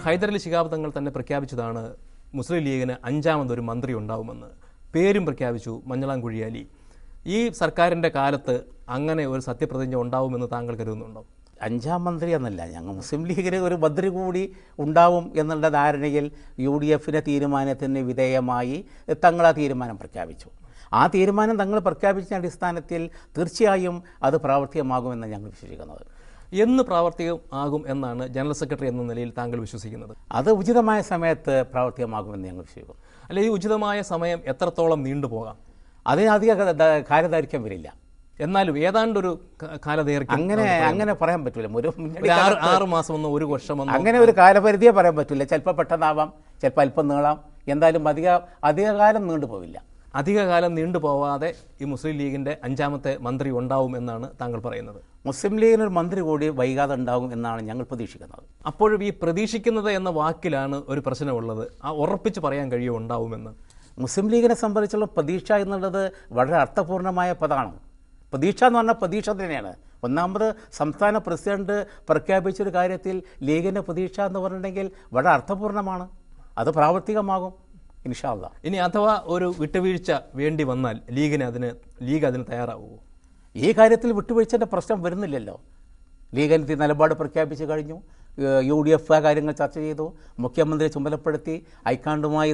ഹൈദരലി ശിഹാബ് തങ്ങൾ തന്നെ പ്രഖ്യാപിച്ചതാണ് മുസ്ലിം ലീഗിന് അഞ്ചാമതൊരു മന്ത്രി ഉണ്ടാവുമെന്ന്. പേരും പ്രഖ്യാപിച്ചു, മഞ്ഞളാം കുഴിയാലി. ഈ സർക്കാരിൻ്റെ കാലത്ത് അങ്ങനെ ഒരു സത്യപ്രതിജ്ഞ ഉണ്ടാവുമെന്ന് താങ്കൾ കരുതുന്നുണ്ടോ? അഞ്ചാം മന്ത്രി എന്നല്ല, ഞങ്ങൾ മുസ്ലിം ലീഗിന് ഒരു മന്ത്രി കൂടി ഉണ്ടാവും എന്നുള്ള ധാരണയിൽ UDFിൻ്റെ തീരുമാനത്തിന് വിധേയമായി തങ്ങൾ ആ തീരുമാനം പ്രഖ്യാപിച്ചു. ആ തീരുമാനം തങ്ങൾ പ്രഖ്യാപിച്ച അടിസ്ഥാനത്തിൽ തീർച്ചയായും അത് പ്രാവർത്തികമാകുമെന്ന് ഞങ്ങൾ വിശ്വസിക്കുന്നത്. എന്ന് പ്രാവർത്തികമാകും എന്നാണ് ജനറൽ സെക്രട്ടറി എന്ന നിലയിൽ താങ്കൾ വിശ്വസിക്കുന്നത്? അത് ഉചിതമായ സമയത്ത് പ്രാവർത്തികമാകുമെന്ന് ഞങ്ങൾ വിശ്വസിക്കുന്നു. അല്ലെ, ഈ ഉചിതമായ സമയം എത്രത്തോളം നീണ്ടുപോകാം? അതിന് അധിക കാലദൈർഘ്യം വരില്ല. എന്നാലും ഏതാണ്ടൊരു കാലദൈർഘ്യം അങ്ങനെ പറയാൻ പറ്റില്ല. ഒരു 6 മാസമെന്നോ 1 വർഷമെന്നോ അങ്ങനെ ഒരു കാലപരിധിയെ പറയാൻ പറ്റില്ല. ചിലപ്പോൾ പെട്ടെന്നാവാം, ചിലപ്പോൾ അല്പം നീളാം. എന്തായാലും അധികകാലം നീണ്ടുപോവില്ല. അധികകാലം നീണ്ടുപോവാതെ ഈ മുസ്ലിം ലീഗിൻ്റെ അഞ്ചാമത്തെ മന്ത്രി ഉണ്ടാവും എന്നാണ് താങ്കൾ പറയുന്നത്. മുസ്ലിം ലീഗിനൊരു മന്ത്രി കൂടി വൈകാതെ ഉണ്ടാകും എന്നാണ് ഞങ്ങൾ പ്രതീക്ഷിക്കുന്നത്. അപ്പോഴും ഈ പ്രതീക്ഷിക്കുന്നത് എന്ന വാക്കിലാണ് ഒരു പ്രശ്നമുള്ളത്. ആ ഉറപ്പിച്ച് പറയാൻ കഴിയുമോ ഉണ്ടാവുമെന്ന്? മുസ്ലിം ലീഗിനെ സംബന്ധിച്ചുള്ള പ്രതീക്ഷ എന്നുള്ളത് വളരെ അർത്ഥപൂർണമായ പദമാണ്. പ്രതീക്ഷ എന്ന് പറഞ്ഞാൽ പ്രതീക്ഷ തന്നെയാണ്. ഒന്നാമത് സംസ്ഥാന പ്രസിഡന്റ് പ്രഖ്യാപിച്ചൊരു കാര്യത്തിൽ ലീഗിൻ്റെ പ്രതീക്ഷ എന്ന് പറഞ്ഞിട്ടുണ്ടെങ്കിൽ വളരെ അർത്ഥപൂർണമാണ്. അത് പ്രാവർത്തികമാകും ഇൻഷാ അല്ലാഹ്. ഇനി അഥവാ ഒരു വിട്ടുവീഴ്ച വേണ്ടി വന്നാൽ ലീഗ് അതിന് തയ്യാറാവുമോ? ഈ കാര്യത്തിൽ വിട്ടുവീഴ്ചൻ്റെ പ്രശ്നം വരുന്നില്ലല്ലോ. ലീഗിൻ്റെ നിലപാട് പ്രഖ്യാപിച്ചു കഴിഞ്ഞു. UDF ആ കാര്യങ്ങൾ ചർച്ച ചെയ്തു. മുഖ്യമന്ത്രിയെ ചുമതലപ്പെടുത്തി ഹൈക്കമാൻഡുമായി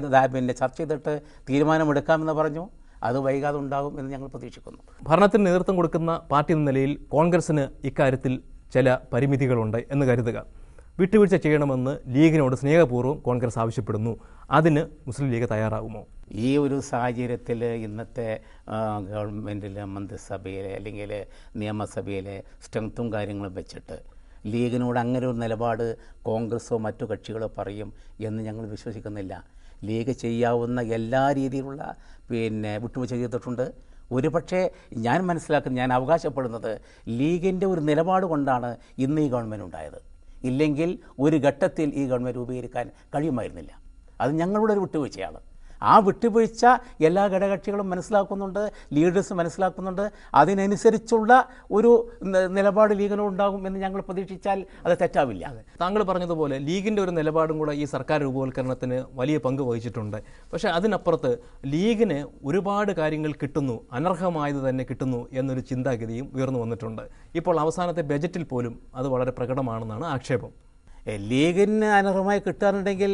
ചർച്ച ചെയ്തിട്ട് തീരുമാനമെടുക്കാമെന്ന് പറഞ്ഞു. അത് വൈകാതെ ഉണ്ടാകും എന്ന് ഞങ്ങൾ പ്രതീക്ഷിക്കുന്നു. ഭരണത്തിന് നേതൃത്വം കൊടുക്കുന്ന പാർട്ടി എന്ന നിലയിൽ കോൺഗ്രസിന് ഇക്കാര്യത്തിൽ ചില പരിമിതികളുണ്ട് എന്ന് കരുതുക. വിട്ടുവീഴ്ച ചെയ്യണമെന്ന് ലീഗിനോട് സ്നേഹപൂർവ്വം കോൺഗ്രസ് ആവശ്യപ്പെടുന്നു. അതിന് മുസ്ലിം ലീഗ് തയ്യാറാകുമോ? ഈ ഒരു സാഹചര്യത്തിൽ ഇന്നത്തെ ഗവൺമെൻറ്റിലെ മന്ത്രിസഭയിലെ അല്ലെങ്കിൽ നിയമസഭയിലെ സ്ട്രെങ്ത്തും കാര്യങ്ങളും വെച്ചിട്ട് ലീഗിനോട് അങ്ങനെ ഒരു നിലപാട് കോൺഗ്രസോ മറ്റു കക്ഷികളോ പറയും എന്ന് ഞങ്ങൾ വിശ്വസിക്കുന്നില്ല. ലീഗ് ചെയ്യാവുന്ന എല്ലാ രീതിയിലുള്ള വിട്ടുവീഴ്ച ചെയ്തിട്ടുണ്ട്. ഒരുപക്ഷെ ഞാൻ അവകാശപ്പെടുന്നത് ലീഗിൻ്റെ ഒരു നിലപാട് കൊണ്ടാണ് ഇന്ന് ഈ ഗവൺമെൻറ് ഉണ്ടായത്. ഇല്ലെങ്കിൽ ഒരു ഘട്ടത്തിൽ ഈ ഗവൺമെൻറ് രൂപീകരിക്കാൻ കഴിയുമായിരുന്നില്ല. അത് ഞങ്ങളുടെ ഒരു വിട്ടുവീഴ്ചയാണ്. ആ വിട്ടുവീഴ്ച എല്ലാ ഘടകകക്ഷികളും മനസ്സിലാക്കുന്നുണ്ട്, ലീഡേഴ്സ് മനസ്സിലാക്കുന്നുണ്ട്. അതിനനുസരിച്ചുള്ള ഒരു നിലപാട് ലീഗിനുണ്ടാകും എന്ന് ഞങ്ങൾ പ്രതീക്ഷിച്ചാൽ അത് തെറ്റാവില്ല. താങ്കൾ പറഞ്ഞതുപോലെ ലീഗിൻ്റെ ഒരു നിലപാടും കൂടെ ഈ സർക്കാർ രൂപവൽക്കരണത്തിന് വലിയ പങ്ക് വഹിച്ചിട്ടുണ്ട്. പക്ഷേ അതിനപ്പുറത്ത് ലീഗിന് ഒരുപാട് കാര്യങ്ങൾ കിട്ടുന്നു, അനർഹമായത് തന്നെ കിട്ടുന്നു എന്നൊരു ചിന്താഗതിയും ഉയർന്നു വന്നിട്ടുണ്ട്. ഇപ്പോൾ അവസാനത്തെ ബജറ്റിൽ പോലും അത് വളരെ പ്രകടമാണെന്നാണ് ആക്ഷേപം. ലീഗിന് അനർഹമായി കിട്ടാറുണ്ടെങ്കിൽ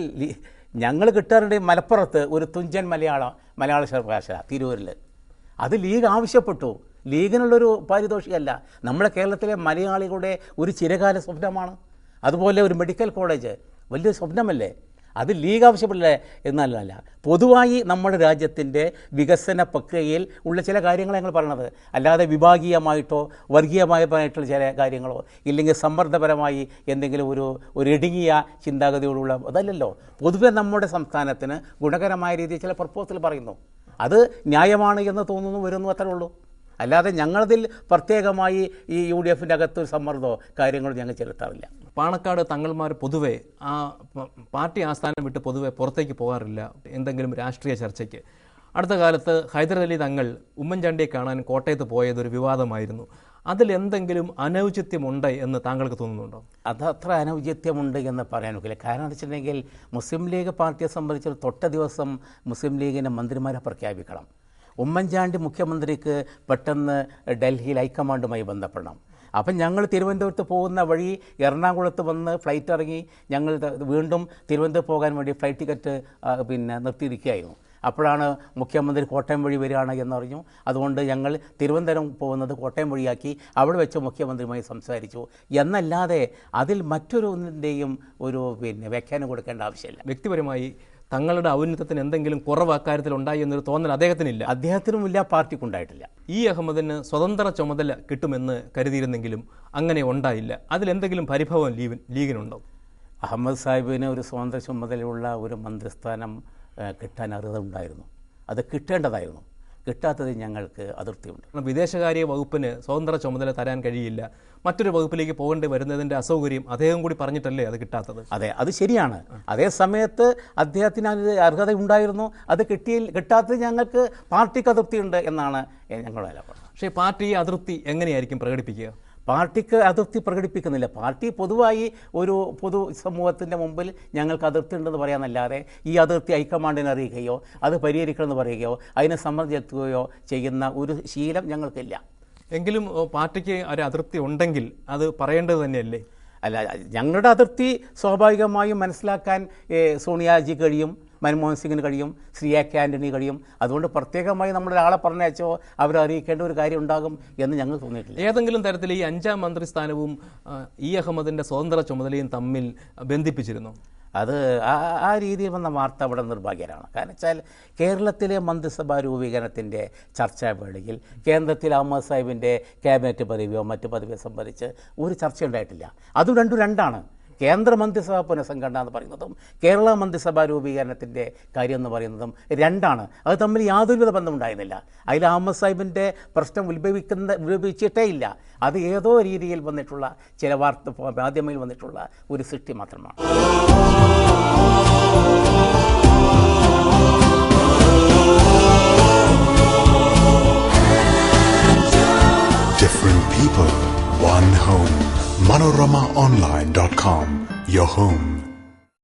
ഞങ്ങൾ കിട്ടാറുണ്ടെങ്കിൽ മലപ്പുറത്ത് ഒരു തുഞ്ചൻ മലയാള സർവകലാശാല തിരൂരിൽ അത് ലീഗ് ആവശ്യപ്പെട്ടു. ലീഗിനുള്ളൊരു പാരിതോഷികമല്ല, നമ്മുടെ കേരളത്തിലെ മലയാളികളുടെ ഒരു ചിരകാല സ്വപ്നമാണ്. അതുപോലെ ഒരു മെഡിക്കൽ കോളേജ് വലിയൊരു സ്വപ്നമല്ലേ? അത് ലീഗ് ആവശ്യപ്പെടില്ലേ എന്നല്ല, പൊതുവായി നമ്മുടെ രാജ്യത്തിൻ്റെ വികസന പ്രക്രിയയിൽ ഉള്ള ചില കാര്യങ്ങൾ ഞങ്ങൾ പറയണത്. അല്ലാതെ വിഭാഗീയമായിട്ടോ വർഗീയമായിട്ടുള്ള ചില കാര്യങ്ങളോ ഇല്ലെങ്കിൽ സമ്മർദ്ദപരമായി എന്തെങ്കിലും ഒരു ഇടുങ്ങിയ ചിന്താഗതിയോടുള്ള അതല്ലല്ലോ. പൊതുവെ നമ്മുടെ സംസ്ഥാനത്തിന് ഗുണകരമായ രീതിയിൽ ചില പ്രപ്പോസൽ പറയുന്നു. അത് ന്യായമാണ് എന്ന് തോന്നുന്നു, വരുന്നു, അത്രേ ഉള്ളൂ. അല്ലാതെ ഞങ്ങളതിൽ പ്രത്യേകമായി ഈ UDFിൻ്റെ അകത്തൊരു സമ്മർദ്ദമോ കാര്യങ്ങളോ ഞങ്ങൾ ചെലുത്താറില്ല. പാണക്കാട് തങ്ങൾമാർ പൊതുവെ ആ പാർട്ടി ആസ്ഥാനം വിട്ട് പൊതുവെ പുറത്തേക്ക് പോകാറില്ല എന്തെങ്കിലും രാഷ്ട്രീയ ചർച്ചയ്ക്ക്. അടുത്ത കാലത്ത് ഹൈദരലി തങ്ങൾ ഉമ്മൻചാണ്ടിയെ കാണാൻ കോട്ടയത്ത് പോയതൊരു വിവാദമായിരുന്നു. അതിലെന്തെങ്കിലും അനൗചിത്യമുണ്ട് എന്ന് താങ്കൾക്ക് തോന്നുന്നുണ്ടോ? അതത്ര അനൗചിത്യമുണ്ട് എന്ന് പറയാൻ ഒക്കില്ല. കാരണം എന്ന് വെച്ചിട്ടുണ്ടെങ്കിൽ മുസ്ലിം ലീഗ് പാർട്ടിയെ സംബന്ധിച്ച് തൊട്ട ദിവസം മുസ്ലിം ലീഗിൻ്റെ മന്ത്രിമാരെ പ്രഖ്യാപിക്കണം. ഉമ്മൻചാണ്ടി മുഖ്യമന്ത്രിക്ക് പെട്ടെന്ന് ഡൽഹിയിൽ ഹൈക്കമാൻഡുമായി ബന്ധപ്പെടണം. അപ്പം ഞങ്ങൾ തിരുവനന്തപുരത്ത് പോകുന്ന വഴി എറണാകുളത്ത് വന്ന് ഫ്ലൈറ്റ് ഇറങ്ങി ഞങ്ങൾ വീണ്ടും തിരുവനന്തപുരം പോകാൻ വേണ്ടി ഫ്ലൈറ്റ് ടിക്കറ്റ് നിർത്തിയിരിക്കുകയായിരുന്നു. അപ്പോഴാണ് മുഖ്യമന്ത്രി കോട്ടയം വഴി വരികയാണ് എന്നറിഞ്ഞു. അതുകൊണ്ട് ഞങ്ങൾ തിരുവനന്തപുരം പോകുന്നത് കോട്ടയം വഴിയാക്കി അവിടെ വെച്ച് മുഖ്യമന്ത്രിയുമായി സംസാരിച്ചു എന്നല്ലാതെ അതിൽ മറ്റൊരുതിൻ്റെയും ഒരു വ്യാഖ്യാനം കൊടുക്കേണ്ട ആവശ്യമില്ല. വ്യക്തിപരമായി തങ്ങളുടെ ഔന്നത്യത്തിന് എന്തെങ്കിലും കുറവ് അക്കാര്യത്തിൽ ഉണ്ടായി എന്നൊരു തോന്നൽ അദ്ദേഹത്തിനില്ല? അദ്ദേഹത്തിനുമില്ല, പാർട്ടിക്കുണ്ടായിട്ടില്ല. അഹമ്മദിന് സ്വതന്ത്ര ചുമതല കിട്ടുമെന്ന് കരുതിയിരുന്നെങ്കിലും അങ്ങനെ ഉണ്ടായില്ല. അതിലെന്തെങ്കിലും പരിഭവം ലീഗിനുണ്ടോ? അഹമ്മദ് സാഹിബിന് ഒരു സ്വതന്ത്ര ചുമതലയുള്ള ഒരു മന്ത്രിസ്ഥാനം കിട്ടാൻ അർഹത ഉണ്ടായിരുന്നു. അത് കിട്ടേണ്ടതായിരുന്നു. കിട്ടാത്തത് ഞങ്ങൾക്ക് അതിർത്തിയുണ്ട്. വിദേശകാര്യ വകുപ്പിന് സ്വതന്ത്ര ചുമതല തരാൻ കഴിയില്ല, മറ്റൊരു വകുപ്പിലേക്ക് പോകേണ്ടി വരുന്നതിൻ്റെ അസൗകര്യം അദ്ദേഹം കൂടി പറഞ്ഞിട്ടല്ലേ അത് കിട്ടാത്തത്? അതെ, അത് ശരിയാണ്. അതേ സമയത്ത് അദ്ദേഹത്തിന് അത് അർഹത ഉണ്ടായിരുന്നു. അത് കിട്ടാത്തത് ഞങ്ങൾക്ക് പാർട്ടിക്ക് അതിർത്തിയുണ്ട് എന്നാണ് ഞങ്ങളുടെ നിലപാട്. പക്ഷേ പാർട്ടി അതൃപ്തി എങ്ങനെയായിരിക്കും പ്രകടിപ്പിക്കുക? പാർട്ടിക്ക് അതിർത്തി പ്രകടിപ്പിക്കുന്നില്ല. പാർട്ടി പൊതുവായി ഒരു പൊതു സമൂഹത്തിൻ്റെ മുമ്പിൽ ഞങ്ങൾക്ക് അതിർത്തി ഉണ്ടെന്ന് പറയാനല്ലാതെ ഈ അതിർത്തി ഹൈക്കമാൻഡിനെ അറിയിക്കുകയോ അത് പരിഹരിക്കണമെന്ന് പറയുകയോ അതിനെ സമ്മർദ്ദം ചെലുത്തുകയോ ചെയ്യുന്ന ഒരു ശീലം ഞങ്ങൾക്കില്ല. എങ്കിലും പാർട്ടിക്ക് ഒരു അതിർത്തി ഉണ്ടെങ്കിൽ അത് പറയേണ്ടത് തന്നെയല്ലേ? അല്ല, ഞങ്ങളുടെ അതിർത്തി സ്വാഭാവികമായും മനസ്സിലാക്കാൻ സോണിയാജി കഴിയും, മൻമോഹൻ സിംഗിന് കഴിയും, ശ്രീ എ കെ ആൻ്റണി കഴിയും. അതുകൊണ്ട് പ്രത്യേകമായി നമ്മളൊരാളെ പറഞ്ഞയച്ചോ അവരെ അറിയിക്കേണ്ട ഒരു കാര്യം ഉണ്ടാകും എന്ന് ഞങ്ങൾ തോന്നിയിട്ടില്ല. ഏതെങ്കിലും തരത്തിൽ ഈ 5ാം മന്ത്രിസ്ഥാനവും ഇ അഹമ്മദിൻ്റെ സ്വതന്ത്ര ചുമതലയും തമ്മിൽ ബന്ധിപ്പിച്ചിരുന്നു? അത് ആ രീതിയിൽ വന്ന വാർത്ത അവിടെ നിർഭാഗ്യകരമാണ്. കാരണം വെച്ചാൽ കേരളത്തിലെ മന്ത്രിസഭാ രൂപീകരണത്തിൻ്റെ ചർച്ചാവേളയിൽ കേന്ദ്രത്തിൽ അഹമ്മദ് സാഹിബിൻ്റെ ക്യാബിനറ്റ് പദവിയോ മറ്റു പദവിയോ സംബന്ധിച്ച് ഒരു ചർച്ച ഉണ്ടായിട്ടില്ല. അതും രണ്ടാണ്. കേന്ദ്ര മന്ത്രിസഭാ പുനഃസംഘടന എന്ന് പറയുന്നതും കേരള മന്ത്രിസഭാ രൂപീകരണത്തിൻ്റെ കാര്യം എന്ന് പറയുന്നതും രണ്ടാണ്. അത് തമ്മിൽ യാതൊരുവിധ ബന്ധമുണ്ടായിരുന്നില്ല. അതിൽ അഹമ്മദ് സാഹിബിൻ്റെ പ്രശ്നം ഉത്ഭവിച്ചിട്ടേ ഇല്ല. അത് ഏതോ രീതിയിൽ വന്നിട്ടുള്ള ചില മാധ്യമങ്ങളിൽ വന്നിട്ടുള്ള ഒരു സൃഷ്ടി മാത്രമാണ്. Different people, one home. ManoramaOnline.com, your home